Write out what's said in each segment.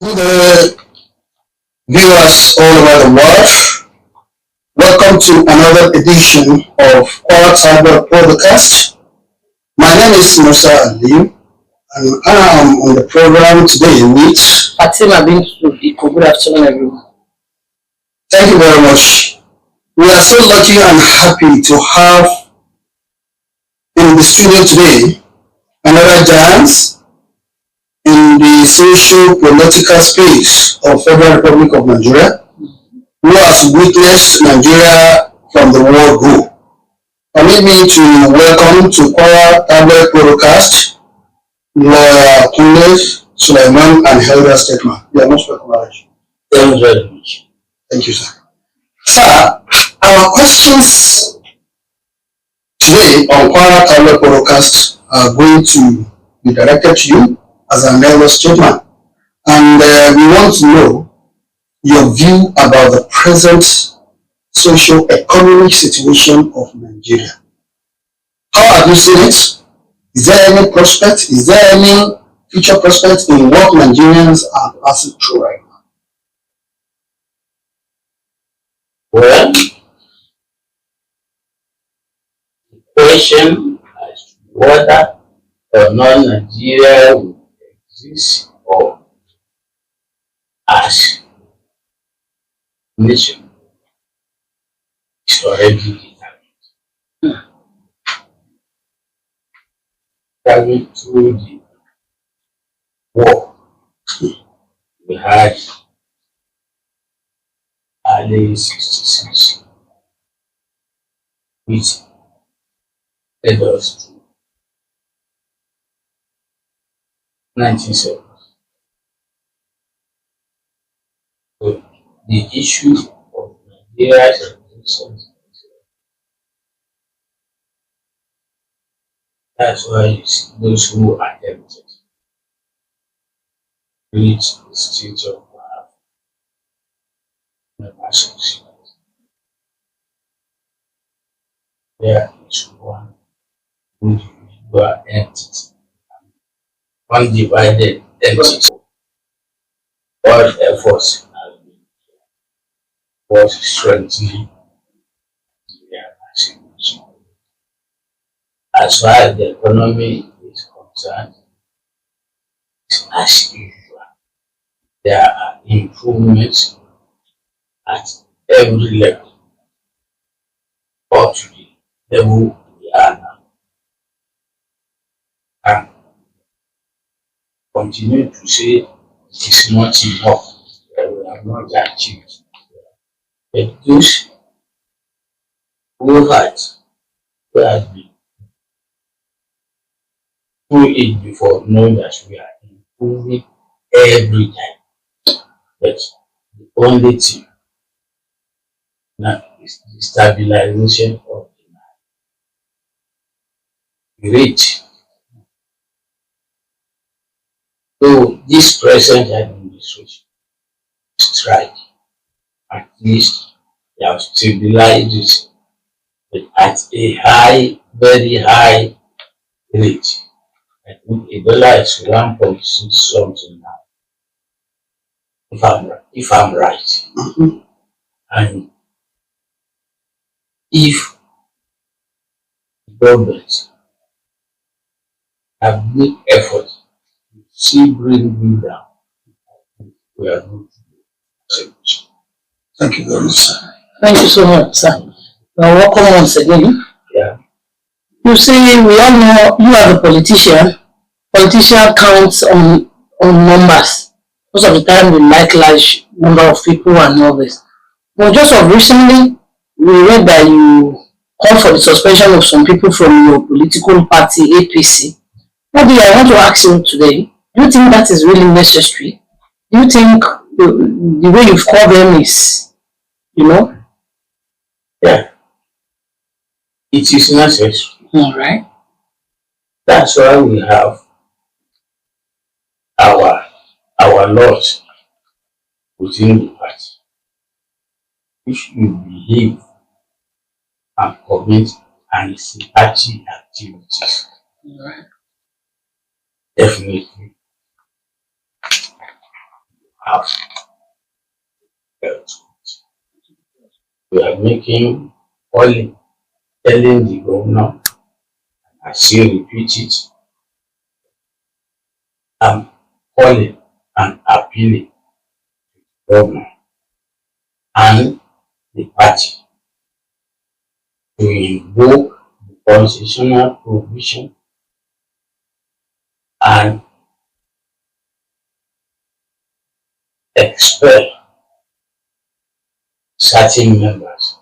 The viewers all over the world, welcome to another edition of our Cyber Podcast. My name is Musa Ali, and I am on the program today with Fatima Bintu Iko. Good afternoon, everyone. Thank you very much. We are so lucky and happy to have in the studio today another giant in the socio-political space of Federal Republic of Nigeria, who has witnessed Nigeria from the word go. Permit me to welcome to our tablet broadcast lawyer KUNLE, Suleyman, and Elder Statement. You are most welcome. Thank you very much. Thank you, sir. Sir, our questions today on our tablet broadcast are going to be directed to you as an elder statesman, and we want to know your view about the present socio-economic situation of Nigeria. How have you seen it? Is there any prospect? Is there any future prospect in what Nigerians are passing through right now? Well, the question as to whether or not Nigeria will exist or as a nation is already determined. Coming through the war we had early 66, which led us to 1970. So the issue of Nigeria's existence, that's why you see those who attempted to reach the state of never succeed. There is one individual entity, undivided entity. All efforts have been for strengthening Nigeria as a nation. As far as the economy is concerned, it's as usual. There are improvements at every level, up to the level we are now, and continue to say it is not enough, that we have not achieved. But those who have been through it before know that we are improving every time. But the only thing now is the stabilization of the rate. So this present administration is trying, at least they have stabilized it, but at a high, very high rate. I think a dollar is 1.6 something now, if I'm right. And if the government have made effort to see bring me down, we are going to do solution. Thank you very much, sir. Thank you so much, sir. You're welcome once again. Yeah. You see, we all know you are the politician. Politician counts on numbers. Most of the time, we like large number of people and all this. But just of recently, we read that you called for the suspension of some people from your political party, APC. Maybe I want to ask you today, do you think that is really necessary? Do you think the way you've called them is, Yeah. It is necessary. all right? That's why we have our laws within the party. If you behave and commit anti-party activities, All right. definitely have felt. We are making calling, telling the governor, I still repeat it, I'm calling and appealing to the governor and the party to invoke the constitutional provision and expel certain members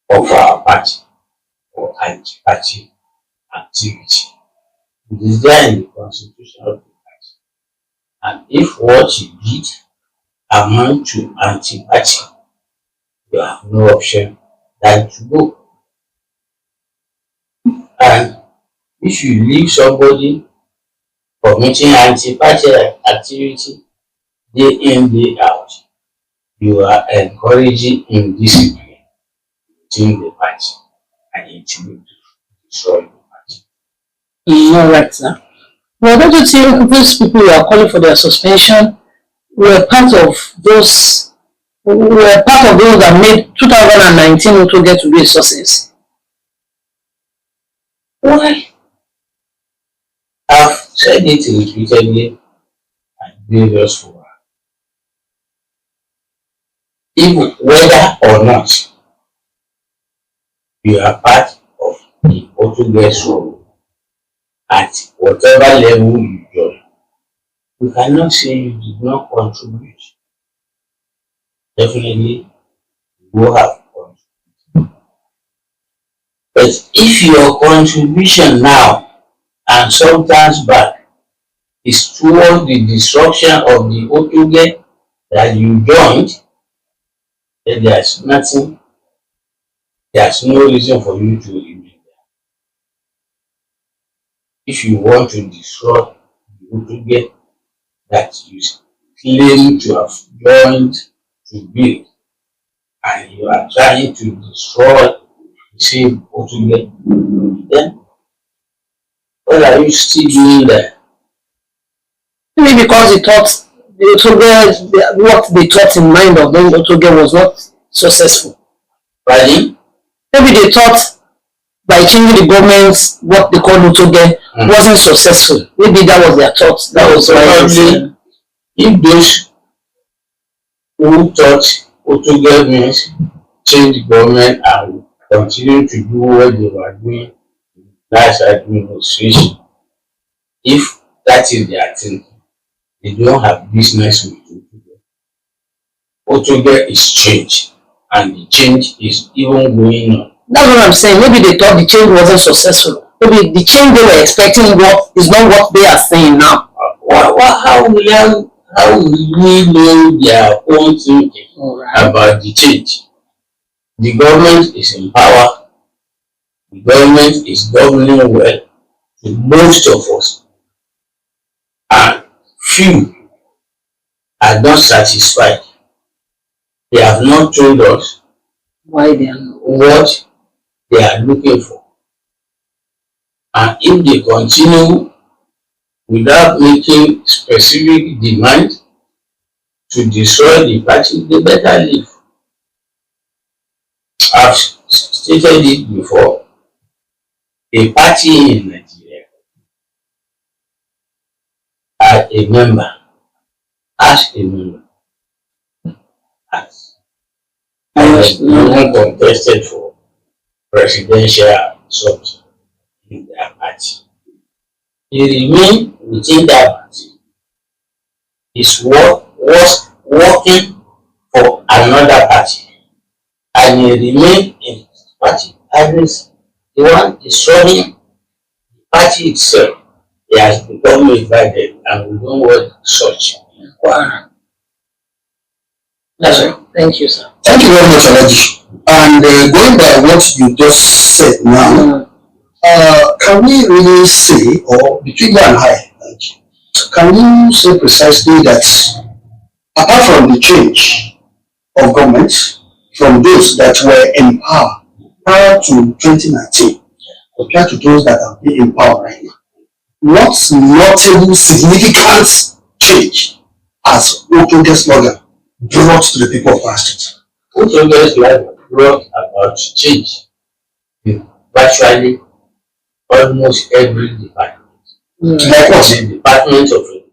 of our party for anti-party activity. It is there in the constitution of the party. And if what you did amount to anti-party, you have no option than to go. And if you leave somebody committing anti-party activity day in, day out, you are encouraging indiscipline within the party, and it will destroy the party. All right, sir. Well, don't you think those people who are calling for their suspension were part of those that made 2019 to get to be a success? Why? I've said it repeatedly and various forums. Even whether or not you are part of the Portuguese role at whatever level you join, you cannot say you did not contribute. Definitely, you will have contributed. But if your contribution now and sometimes back is toward the destruction of the Portuguese that you joined, then there's no reason for you to remain there. If you want to destroy the Portuguese that you claim to have joined to build, and you are trying to destroy the same Portuguese, then what are you still doing there? Maybe because he thought what they thought in mind of them Otoge was not successful. Pardon? Maybe they thought by changing the governments, what they call Otoge wasn't successful. Maybe that was their thought. That was probably if those who thought Otoge means change the government and continue to do what they were doing in last administration, if that is their thing, they don't have business with Otoge. Otoge is change, and the change is even going on. That's what I'm saying. Maybe they thought the change wasn't successful. Maybe the change they were expecting is not what they are saying now. How will we know their own thinking about the change? The government is in power. The government is governing well to most of us. And few are not satisfied. They have not told us why they are not. What they are looking for. And if they continue without making specific demand to destroy the party, they better leave. I've stated it before. A party in Nigeria as a member, no one contested for presidential something in their party. He remained within that party. His work was working for another party, and he remained in his party. And the one destroying the party itself, he has become divided, and we don't want such. Wow. That's right. Thank you, sir. Thank you very much, Alaji. And going by what you just said now, can we really say, or between you and I, can you say precisely that apart from the change of government from those that were in power prior to 2019, compared to those that are in power right now, what notable significant change has Otoge slogan brought to the people of our state? Otoge's life brought about change in virtually almost every department. Like what? The Department of